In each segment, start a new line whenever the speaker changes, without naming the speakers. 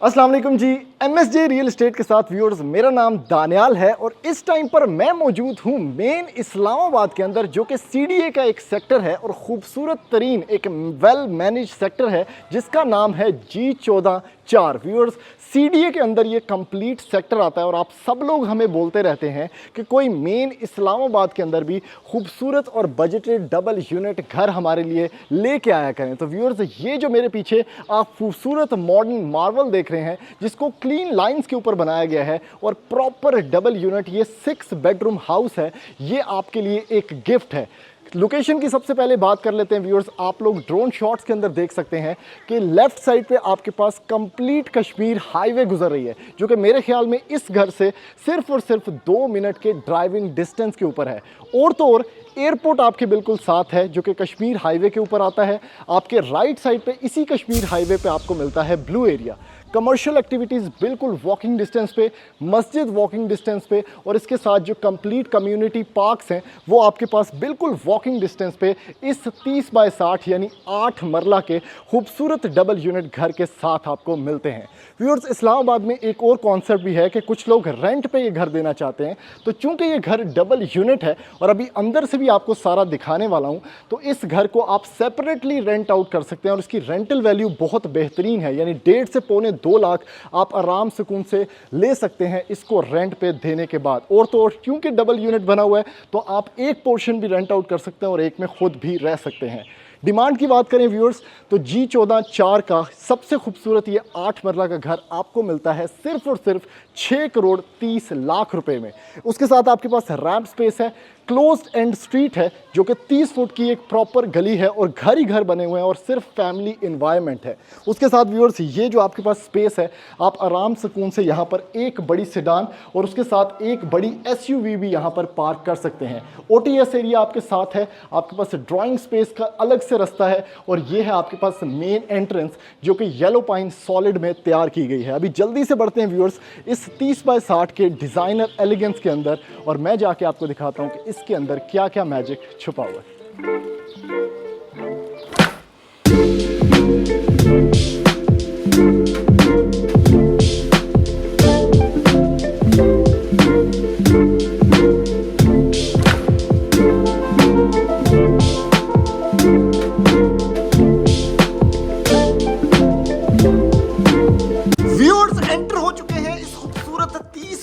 अस्सलाम वालेकुम जी। MSJ real estate के साथ व्यूअर्स, मेरा नाम दानियाल है और इस टाइम पर मैं मौजूद हूँ मेन इस्लामाबाद के अंदर, जो कि सीडीए का एक सेक्टर है और खूबसूरत तरीन एक वेल मैनेज सेक्टर है जिसका नाम है G14 व्यूअर्स। सीडीए के अंदर ये कंप्लीट सेक्टर आता है और आप सब लोग हमें बोलते रहते हैं कि कोई मेन इस्लामाबाद के अंदर भी खूबसूरत और बजटेड डबल यूनिट घर हमारे लिए लेके आया करें। तो व्यूअर्स, ये जो मेरे पीछे आप खूबसूरत मॉडर्न मार्वल देख रहे हैं जिसको क्लीन लाइंस के ऊपर बनाया गया है और प्रॉपर डबल यूनिट, ये 6 बेडरूम हाउस है, ये आपके लिए एक गिफ्ट है। लोकेशन की सबसे पहले बात कर लेते हैं व्यूअर्स। आप लोग ड्रोन शॉट्स के अंदर देख सकते हैं कि लेफ्ट साइड पे आपके पास कंप्लीट कश्मीर हाईवे गुजर रही है, जो कि मेरे ख्याल में इस घर से सिर्फ और सिर्फ 2 मिनट के ड्राइविंग डिस्टेंस के ऊपर है। और तो और एयरपोर्ट आपके बिल्कुल साथ है जो कि कश्मीर हाईवे के ऊपर आता है। आपके राइट साइड पे इसी कश्मीर हाईवे पे आपको मिलता है ब्लू एरिया। कमर्शियल एक्टिविटीज़ बिल्कुल वॉकिंग डिस्टेंस पे, मस्जिद वॉकिंग डिस्टेंस पे, और इसके साथ जो कंप्लीट कम्युनिटी पार्क्स हैं वो आपके पास बिल्कुल वॉकिंग डिस्टेंस पे इस 30 बाय 60 यानी 8 मरला के खूबसूरत डबल यूनिट घर के साथ आपको मिलते हैं। व्यूअर्स, इस्लामाबाद में एक और कॉन्सेप्ट भी है कि कुछ लोग रेंट पे ये घर देना चाहते हैं। तो चूंकि ये घर डबल यूनिट है और अभी अंदर से भी आपको सारा दिखाने वाला हूँ, तो इस घर को आप सेपरेटली रेंट आउट कर सकते हैं और इसकी रेंटल वैल्यू बहुत बेहतरीन है, यानी 1.5 से पौने 2 लाख आप आराम सुकून से ले सकते हैं इसको रेंट पे देने के बाद। और तो और क्योंकि डबल यूनिट बना हुआ है तो आप एक पोर्शन भी रेंट आउट कर सकते हैं और एक में खुद भी रह सकते हैं। डिमांड की बात करें व्यूअर्स, तो G14 का सबसे खूबसूरत ये 8 मरला का घर आपको मिलता है सिर्फ और सिर्फ 6 करोड़ 30 लाख रुपए में। उसके साथ आपके पास रैम्प स्पेस है, क्लोज्ड एंड स्ट्रीट है जो कि 30 फुट की एक प्रॉपर गली है और घर ही घर बने हुए हैं और सिर्फ फैमिली इन्वायरमेंट है। उसके साथ व्यूअर्स, ये जो आपके पास स्पेस है, आप आराम सुकून से यहाँ पर एक बड़ी सेडान और उसके साथ एक बड़ी SUV भी यहाँ पर पार्क कर सकते हैं। OTS एरिया आपके साथ है, आपके पास ड्राइंग स्पेस का अलग से रास्ता है और ये है आपके पास मेन एंट्रेंस जो कि येलो पाइन सॉलिड में तैयार की गई है। अभी जल्दी से बढ़ते हैं व्यूअर्स इस 30 बाय 60 के डिज़ाइनर एलिगेंस के अंदर और मैं जाके आपको दिखाता हूँ कि इसके अंदर क्या क्या मैजिक छुपा हुआ है।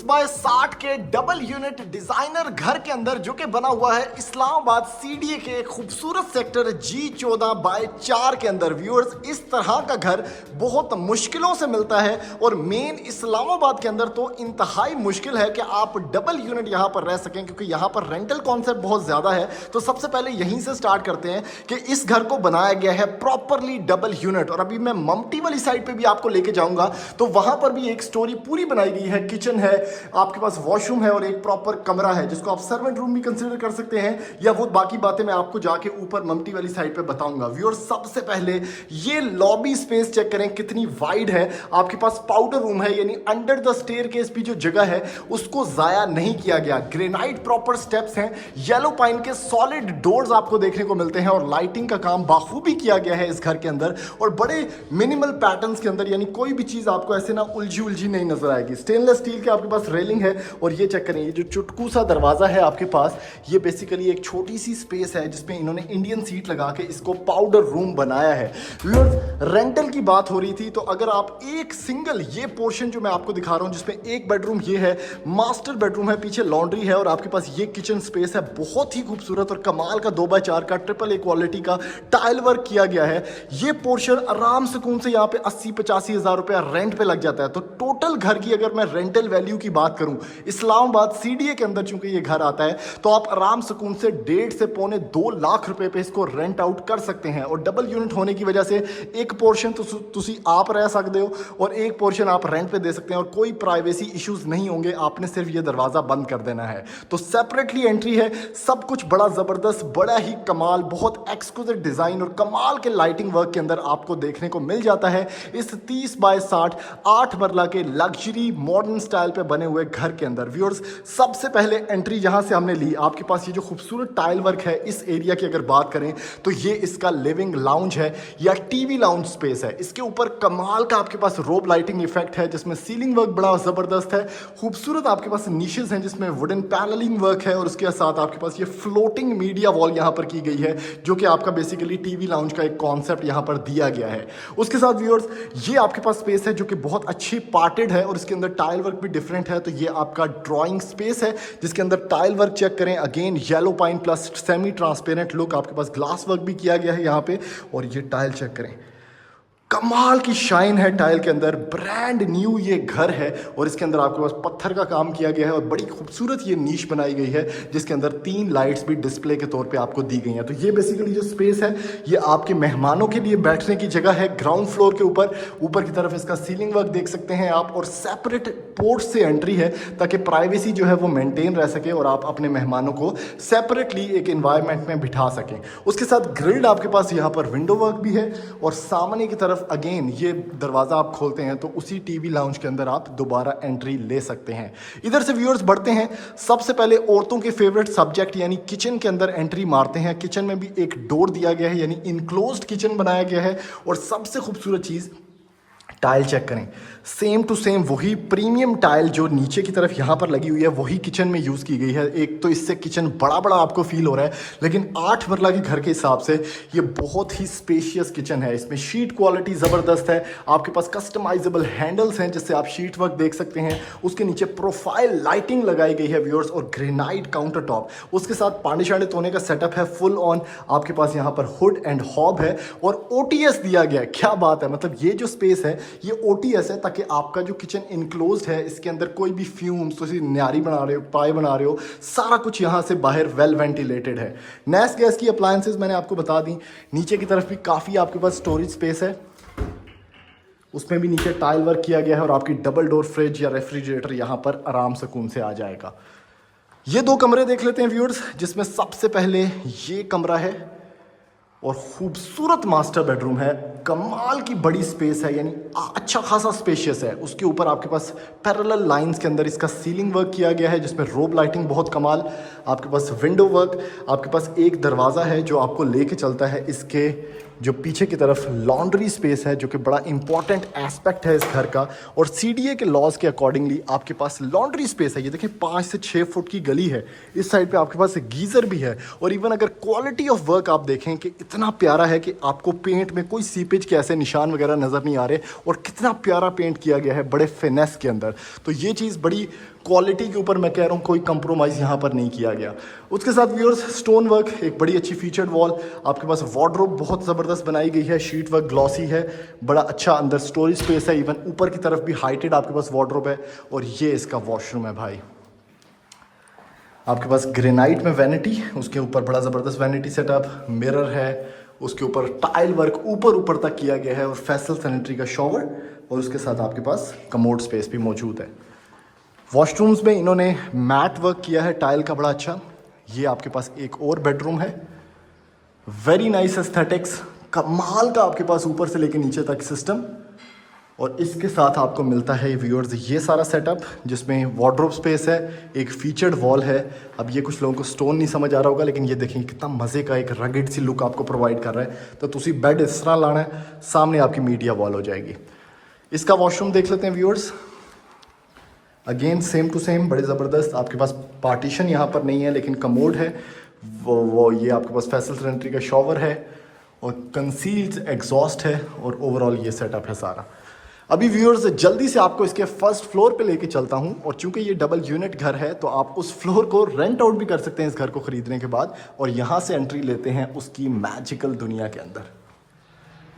बाय 60 के डबल यूनिट डिजाइनर घर के अंदर जो कि बना हुआ है इस्लामाबाद सीडीए के खूबसूरत सेक्टर G14 बाय 4 के अंदर। व्यूअर्स, इस तरह का घर बहुत मुश्किलों से मिलता है और मेन इस्लामाबाद के अंदर तो इंतहाई मुश्किल है कि आप डबल यूनिट यहां पर रह सकें, क्योंकि यहां पर रेंटल कॉन्सेप्ट बहुत ज्यादा है। तो सबसे पहले यहीं से स्टार्ट करते हैं कि इस घर को बनाया गया है प्रॉपरली डबल यूनिट और अभी मैं ममटी वाली साइड पे भी आपको लेके जाऊंगा तो वहां पर भी एक स्टोरी पूरी बनाई गई है। किचन है, आपके पास वॉशरूम है और एक प्रॉपर कमरा है जिसको आप सर्वेंट रूम भी कंसीडर कर सकते हैं, या वो बाकी बातें मैं आपको जाके ऊपर ममटी वाली साइड पे बताऊंगा। व्यूअर्स, सबसे पहले ये लॉबी स्पेस चेक करें कितनी वाइड है। आपके पास पाउडर रूम है, यानी अंडर द स्टेयरकेस भी जो जगह है उसको जाया नहीं किया गया। ग्रेनाइट प्रॉपर स्टेप्स हैं, येलो पाइन के सॉलिड डोर्स आपको देखने को मिलते हैं और लाइटिंग का काम बाखूबी किया गया है इस घर के अंदर और बड़े मिनिमल पैटर्न्स के अंदर, यानी कोई भी चीज आपको ऐसे ना उलझी उलझी नहीं नजर आएगी। स्टेनलेस स्टील के आपके पास रेलिंग है और ये चेक करें, ये जो चुटकू सा दरवाजा है आपके पास, ये बेसिकली एक छोटी सी स्पेस है जिसमें इन्होंने इंडियन सीट लगा के इसको पाउडर रूम बनाया है। रेंटल की बात हो रही थी तो अगर आप एक सिंगल ये पोर्शन जो मैं आपको दिखा रहा हूं जिसमें एक बेडरूम ये है, मास्टर बेडरूम है, पीछे लॉन्ड्री है और आपके पास ये किचन स्पेस है, बहुत ही खूबसूरत और कमाल का 2x4 का ट्रिपल A क्वालिटी का टाइल वर्क किया गया है। ये पोर्शन आराम सुकून से यहाँ पे 80-85 हजार रुपया रेंट पे लग जाता है। तो टोटल घर की अगर मैं रेंटल वैल्यू की बात करूं इस्लामाबाद सीडीए के अंदर चूंकि ये घर आता है तो आप आराम सुकून से 1.5 से पौने 2 लाख रुपए पे इसको रेंट आउट कर सकते हैं और डबल यूनिट होने की वजह से एक पोर्शन तो तुसी आप रह सकते हो और एक पोर्शन आप रेंट पे दे सकते हैं और कोई प्राइवेसी इश्यूज नहीं होंगे। आपने सिर्फ ये दरवाजा बंद कर देना है। तो सेपरेटली एंट्री है, सब कुछ बड़ा जबरदस्त, बड़ा ही कमाल, बहुत एक्सक्लूसिव डिजाइन और कमाल के लाइटिंग वर्क के अंदर आपको देखने को मिल जाता है इस 30 बाय 60 8 मरला के लग्जरी मॉडर्न स्टाइल पे बने बने हुए घर के अंदर। व्यूअर्स, सबसे पहले एंट्री जहां से हमने ली, आपके पास ये जो खूबसूरत टाइल वर्क है इस एरिया की अगर बात करें तो ये इसका लिविंग लाउंज है या टीवी लाउंज स्पेस है। इसके ऊपर कमाल का आपके पास रोब लाइटिंग इफेक्ट है जिसमें सीलिंग वर्क बड़ा जबरदस्त है। खूबसूरत आपके पास नीशेस हैं जिसमें वुडन पैनलिंग वर्क है और उसके साथ आपके पास ये फ्लोटिंग मीडिया वॉल यहाँ पर की गई है जो कि आपका बेसिकली टीवी लाउंज का एक कॉन्सेप्ट यहाँ पर दिया गया है। उसके साथ व्यूअर्स, ये आपके पास स्पेस है जो कि बहुत अच्छी पार्टेड है और इसके अंदर टाइल वर्क भी डिफरेंट है। तो ये आपका ड्राइंग स्पेस है जिसके अंदर टाइल वर्क चेक करें, again yellow pine plus semi transparent look, आपके पास ग्लास वर्क भी किया गया है यहाँ पे। और ये टाइल चेक करें, कमाल की शाइन है टाइल के अंदर, ब्रांड न्यू ये घर है और इसके अंदर आपके पास पत्थर का काम किया गया है और बड़ी खूबसूरत ये नीश बनाई गई है जिसके अंदर 3 लाइट्स भी डिस्प्ले के तौर पे आपको दी गई हैं। तो ये बेसिकली जो स्पेस है ये आपके मेहमानों के लिए बैठने की जगह है। ग्राउंड फ्लोर के ऊपर की तरफ इसका सीलिंग वर्क देख सकते हैं आप और सेपरेट पोर्ट से एंट्री है ताकि प्राइवेसी जो है वो मेंटेन रह सके और आप अपने मेहमानों को सेपरेटली एक एनवायरनमेंट में बिठा सकें। उसके साथ ग्रिल्ड आपके पास यहाँ पर विंडो वर्क भी है और सामने की तरफ अगेन ये दरवाज़ा आप खोलते हैं तो उसी टीवी लाउंज के अंदर आप दोबारा एंट्री ले सकते हैं। इधर से व्यूअर्स बढ़ते हैं, सबसे पहले औरतों के फेवरेट सब्जेक्ट यानी किचन के अंदर एंट्री मारते हैं। किचन में भी एक डोर दिया गया है यानी इनक्लोज्ड किचन बनाया गया है और सबसे खूबसूरत चीज़ टाइल चेक करें, सेम टू सेम वही प्रीमियम टाइल जो नीचे की तरफ यहाँ पर लगी हुई है वही किचन में यूज़ की गई है। एक तो इससे किचन बड़ा बड़ा आपको फील हो रहा है लेकिन 8 मरला के घर के हिसाब से ये बहुत ही स्पेशियस किचन है। इसमें शीट क्वालिटी ज़बरदस्त है, आपके पास कस्टमाइजेबल हैंडल्स हैं जिससे आप शीट वर्क देख सकते हैं। उसके नीचे प्रोफाइल लाइटिंग लगाई गई है व्यूअर्स और ग्रेनाइट काउंटर टॉप, उसके साथ पानी शांडे धोने का सेटअप है फुल ऑन। आपके पास यहाँ पर हुड एंड हॉब है और OTS दिया गया है। क्या बात है, मतलब ये जो स्पेस है ये OTS है ताकि आपका जो किचन इनक्लोज्ड है इसके अंदर कोई भी फ्यूम्स, तो न्यारी बना रहे हो, पाए बना रहे हो, सारा कुछ यहाँ से बाहर वेल वेंटिलेटेड है। नेस गैस की अप्लायंसेज मैंने आपको बता दी। नीचे की तरफ भी काफ़ी आपके पास स्टोरेज स्पेस है, उसमें भी नीचे टाइल वर्क किया गया है और आपकी डबल डोर फ्रिज या रेफ्रिजरेटर यहाँ पर आराम सुकून से आ जाएगा। ये 2 कमरे देख लेते हैं व्यूअर्स, जिसमें सबसे पहले ये कमरा है और खूबसूरत मास्टर बेडरूम है। कमाल की बड़ी स्पेस है यानी अच्छा खासा स्पेशियस है। उसके ऊपर आपके पास पैरेलल लाइंस के अंदर इसका सीलिंग वर्क किया गया है जिसमें रोब लाइटिंग बहुत कमाल, आपके पास विंडो वर्क, आपके पास एक दरवाज़ा है जो आपको लेके चलता है इसके जो पीछे की तरफ लॉन्ड्री स्पेस है जो कि बड़ा इंपॉर्टेंट एस्पेक्ट है इस घर का। और CDA के लॉज के अकॉर्डिंगली आपके पास लॉन्ड्री स्पेस है। ये देखिए 5 से 6 फुट की गली है, इस साइड पे आपके पास गीज़र भी है और इवन अगर क्वालिटी ऑफ वर्क आप देखें कि इतना प्यारा है कि आपको पेंट में कोई सीपेज के ऐसे निशान वगैरह नज़र नहीं आ रहे और कितना प्यारा पेंट किया गया है बड़े फिनेस के अंदर। तो ये चीज़ बड़ी क्वालिटी के ऊपर मैं कह रहा हूँ कोई कंप्रोमाइज़ यहाँ पर नहीं किया गया। उसके साथ व्यूअर्स स्टोन वर्क, एक बड़ी अच्छी फीचर्ड वॉल, आपके पास वार्डरोब बहुत ज़बरदस्त बनाई गई है, शीट वर्क ग्लॉसी है, बड़ा अच्छा अंदर स्टोरेज स्पेस है, इवन ऊपर की तरफ भी हाइटेड आपके पास वार्डरोब है। और ये इसका वॉशरूम है भाई, आपके पास ग्रेनाइट में वैनिटी, उसके ऊपर बड़ा ज़बरदस्त वैनिटी सेटअप, मिरर है, उसके ऊपर टाइल वर्क ऊपर तक किया गया है और फैसल सैनिटरी का शॉवर और उसके साथ आपके पास कमोड स्पेस भी मौजूद है। वॉशरूम्स में इन्होंने मैट वर्क किया है टाइल का बड़ा अच्छा। ये आपके पास एक और बेडरूम है, वेरी नाइस एस्थेटिक्स, कमाल का आपके पास ऊपर से लेकर नीचे तक सिस्टम। और इसके साथ आपको मिलता है व्यूअर्स ये सारा सेटअप जिसमें वार्डरोब स्पेस है, एक फीचर्ड वॉल है। अब ये कुछ लोगों को स्टोन नहीं समझ आ रहा होगा लेकिन ये देखें कितना मज़े का एक रगेड सी लुक आपको प्रोवाइड कर रहा है। तो तुसी बेड इस तरह लाना है, सामने आपकी मीडिया वॉल हो जाएगी। इसका वॉशरूम देख लेते हैं viewers, again same to same बड़े ज़बरदस्त। आपके पास पार्टीशन यहाँ पर नहीं है लेकिन कमोड है, वो ये आपके पास फैसल सैनिटरी का शॉवर है और कंसील्ड एग्जॉस्ट है और ओवरऑल ये सेटअप है सारा। अभी व्यूअर्स जल्दी से आपको इसके फर्स्ट फ्लोर पे लेके चलता हूँ और चूंकि ये डबल यूनिट घर है तो आप उस फ्लोर को रेंट आउट भी कर सकते हैं इस घर को खरीदने के बाद और यहाँ से एंट्री लेते हैं उसकी मैजिकल दुनिया के अंदर।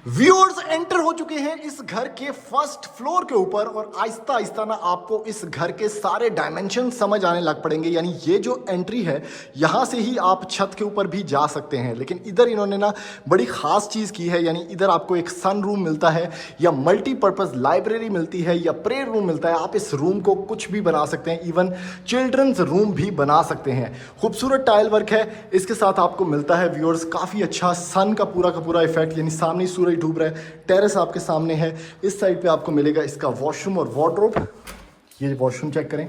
व्यूअर्स एंटर हो चुके हैं इस घर के फर्स्ट फ्लोर के ऊपर और आहिस्ता आहिस्ता ना आपको इस घर के सारे डायमेंशन समझ आने लग पड़ेंगे। यानी ये जो एंट्री है यहाँ से ही आप छत के ऊपर भी जा सकते हैं, लेकिन इधर इन्होंने ना बड़ी खास चीज़ की है। यानी इधर आपको एक सन रूम मिलता है या मल्टीपर्पज़ लाइब्रेरी मिलती है या प्रेयर रूम मिलता है। आप इस रूम को कुछ भी बना सकते हैं, इवन चिल्ड्रंस रूम भी बना सकते हैं। खूबसूरत टाइल वर्क है, इसके साथ आपको मिलता है व्यूअर्स काफ़ी अच्छा सन का पूरा इफेक्ट, यानी सामने सूरज डूब रहा है। टेरेस आपके सामने है, इस साइड पे आपको मिलेगा इसका वॉशरूम और वार्डरोब। ये वॉशरूम चेक करें,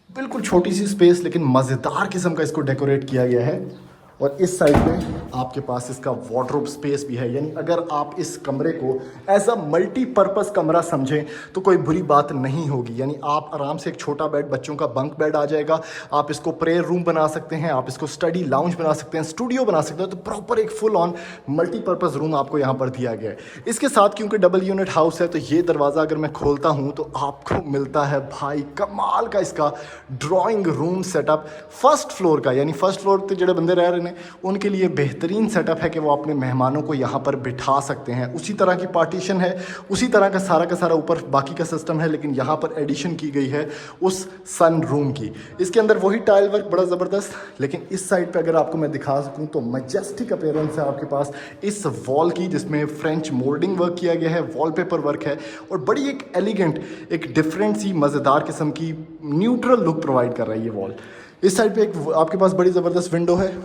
बिल्कुल छोटी सी स्पेस लेकिन मज़ेदार किस्म का इसको डेकोरेट किया गया है। और इस साइड में आपके पास इसका वार्डरोब स्पेस भी है, यानी अगर आप इस कमरे को एज अ मल्टीपर्पज़ कमरा समझें तो कोई बुरी बात नहीं होगी। यानी आप आराम से एक छोटा बेड, बच्चों का बंक बेड आ जाएगा, आप इसको प्रेयर रूम बना सकते हैं, आप इसको स्टडी लाउंज बना सकते हैं, स्टूडियो बना सकते हैं। तो प्रॉपर एक फुल ऑन मल्टीपर्पज़ रूम आपको यहाँ पर दिया गया है। इसके साथ क्योंकि डबल यूनिट हाउस है तो ये दरवाज़ा अगर मैं खोलता हूँ तो आपको मिलता है भाई कमाल का इसका drawing room setup first floor का। यानी फर्स्ट फ्लोर पर जो बंदे रह रहे हैं उनके लिए बेहतरीन सेटअप है कि वो अपने मेहमानों को यहाँ पर बिठा सकते हैं। उसी तरह की पार्टीशन है, उसी तरह का सारा ऊपर बाकी का सिस्टम है, लेकिन यहाँ पर एडिशन की गई है उस सन रूम की। इसके अंदर वही टाइल वर्क बड़ा ज़बरदस्त, लेकिन इस साइड पे अगर आपको मैं दिखा सकूँ तो मैजेस्टिक अपीयरेंस है आपके पास इस वॉल की, जिसमें फ्रेंच मोल्डिंग वर्क किया गया है, वॉलपेपर वर्क है और बड़ी एक एलिगेंट, एक डिफरेंट सी मज़ेदार किस्म की न्यूट्रल लुक प्रोवाइड कर रहा है ये वॉल। इस साइड पे एक आपके पास बड़ी ज़बरदस्त विंडो है।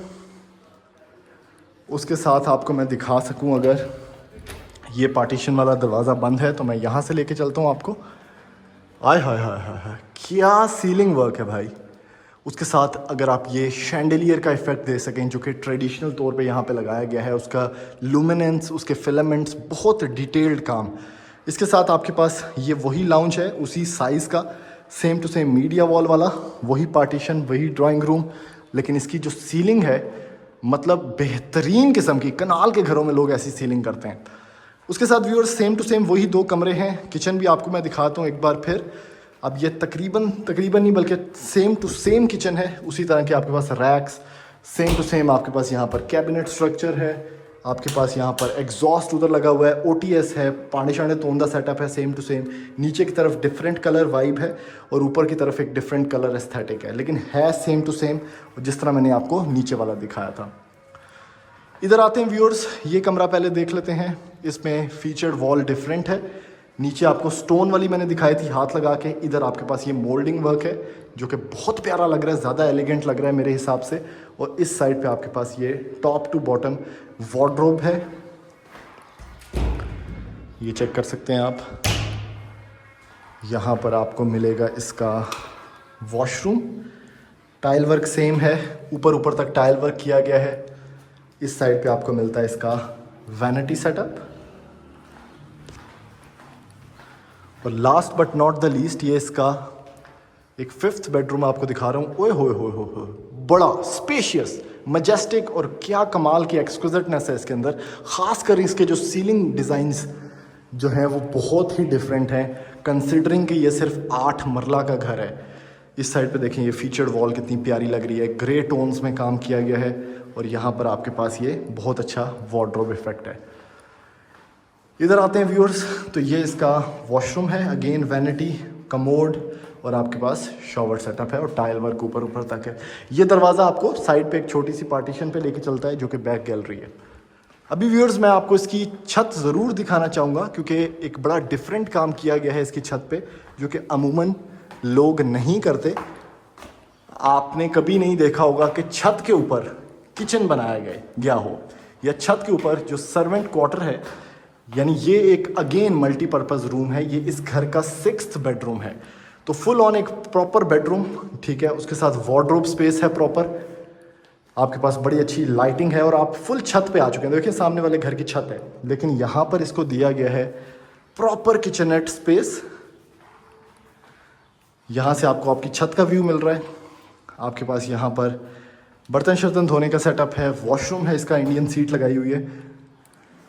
उसके साथ आपको मैं दिखा सकूं, अगर ये पार्टीशन वाला दरवाज़ा बंद है तो मैं यहाँ से लेके चलता हूँ आपको। आय हाय हाय हाय हाय, क्या सीलिंग वर्क है भाई। उसके साथ अगर आप ये शैंडलियर का इफ़ेक्ट दे सकें जो कि ट्रेडिशनल तौर पे यहाँ पे लगाया गया है, उसका लुमिनेंस, उसके फिलामेंट्स, बहुत डिटेल्ड काम। इसके साथ आपके पास ये वही लाउंज है उसी साइज़ का, same to same media wall वाला, वही पार्टीशन, वही ड्राइंग रूम, लेकिन इसकी जो सीलिंग है मतलब बेहतरीन किस्म की। कनाल के घरों में लोग ऐसी सीलिंग करते हैं। उसके साथ व्यूअर्स सेम टू सेम वही 2 कमरे हैं। किचन भी आपको मैं दिखाता हूँ एक बार फिर। अब ये तकरीबन नहीं बल्कि सेम टू सेम किचन है। उसी तरह के आपके पास रैक्स, सेम टू सेम आपके पास यहाँ पर कैबिनेट स्ट्रक्चर है, आपके पास यहाँ पर एग्जॉस्ट उधर लगा हुआ है, OTS है, पानी शाने तोंदा सेटअप है सेम टू सेम। नीचे की तरफ डिफरेंट कलर वाइब है और ऊपर की तरफ एक डिफरेंट कलर एस्थेटिक है, लेकिन है सेम टू सेम जिस तरह मैंने आपको नीचे वाला दिखाया था। इधर आते हैं व्यूअर्स, ये कमरा पहले देख लेते हैं। इसमें फीचर्ड वॉल डिफरेंट है। नीचे आपको स्टोन वाली मैंने दिखाई थी हाथ लगा के, इधर आपके पास ये मोल्डिंग वर्क है जो कि बहुत प्यारा लग रहा है, ज़्यादा एलिगेंट लग रहा है मेरे हिसाब से। और इस साइड पे आपके पास ये टॉप टू बॉटम वार्डरोब है, ये चेक कर सकते हैं आप। यहाँ पर आपको मिलेगा इसका वॉशरूम, टाइल वर्क सेम है, ऊपर तक टाइल वर्क किया गया है। इस साइड पे आपको मिलता है इसका वैनिटी सेटअप। और last but not the least ये इसका एक 5th बेडरूम आपको दिखा रहा हूँ। ओए होए होए होए, बड़ा स्पेशियस, मजेस्टिक और क्या कमाल की एक्सक्विजिटनेस है इसके अंदर। ख़ासकर इसके जो सीलिंग डिज़ाइंस जो हैं वो बहुत ही डिफरेंट हैं, कंसिडरिंग कि ये सिर्फ 8 मरला का घर है। इस साइड पे देखें ये फीचर्ड वॉल कितनी प्यारी लग रही है, ग्रे टोन्स में काम किया गया है और यहाँ पर आपके पास ये बहुत अच्छा वार्डरोब इफेक्ट है। इधर आते हैं व्यूअर्स, तो ये इसका वॉशरूम है, अगेन वैनिटी, कमोड और आपके पास शॉवर सेटअप है और टाइल वर्क ऊपर तक है। ये दरवाज़ा आपको साइड पे एक छोटी सी पार्टीशन पे लेके चलता है जो कि बैक गैलरी है। अभी व्यूअर्स मैं आपको इसकी छत ज़रूर दिखाना चाहूँगा क्योंकि एक बड़ा डिफरेंट काम किया गया है इसकी छत पे जो कि अमूमन लोग नहीं करते। आपने कभी नहीं देखा होगा कि छत के ऊपर किचन बनाया गया हो या छत के ऊपर जो सर्वेंट क्वार्टर है, यानी ये एक अगेन मल्टीपर्पज़ रूम है। ये इस घर का 6th बेडरूम है, तो फुल ऑन एक प्रॉपर बेडरूम, ठीक है। उसके साथ वार्डरोब स्पेस है प्रॉपर, आपके पास बड़ी अच्छी लाइटिंग है और आप फुल छत पे आ चुके हैं। देखिए सामने वाले घर की छत है, लेकिन यहाँ पर इसको दिया गया है प्रॉपर किचनेट स्पेस। यहाँ से आपको आपकी छत का व्यू मिल रहा है। आपके पास यहाँ पर बर्तन शर्तन धोने का सेटअप है, वॉशरूम है, इसका इंडियन सीट लगाई हुई है।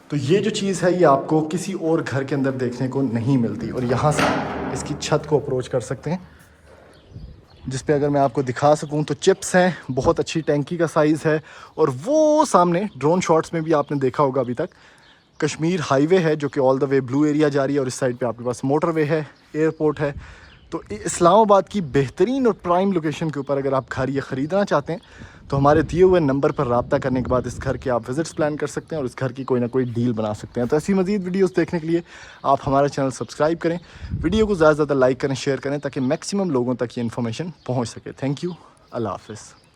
तो ये जो चीज़ है ये आपको किसी और घर के अंदर देखने को नहीं मिलती। और यहाँ से इसकी छत को अप्रोच कर सकते हैं, जिस पे अगर मैं आपको दिखा सकूं तो चिप्स हैं, बहुत अच्छी टैंकी का साइज़ है। और वो सामने ड्रोन शॉट्स में भी आपने देखा होगा अभी तक, कश्मीर हाईवे है जो कि all the way blue area जा रही है और इस साइड पे आपके पास मोटरवे है, एयरपोर्ट है। तो इस्लामाबाद की बेहतरीन और प्राइम लोकेशन के ऊपर अगर आप घर ये ख़रीदना चाहते हैं तो हमारे दिए हुए नंबर पर रब्ता करने के बाद इस घर के आप विज़िट्स प्लान कर सकते हैं और इस घर की कोई ना कोई डील बना सकते हैं। तो ऐसी मज़ीद वीडियोस देखने के लिए आप हमारा चैनल सब्सक्राइब करें, वीडियो को ज़्यादा से ज़्यादा लाइक करें, शेयर करें ताकि मैक्सिमम लोगों तक ये इन्फॉर्मेशन पहुँच सके। थैंक यू, अल्लाह हाफ़िज़।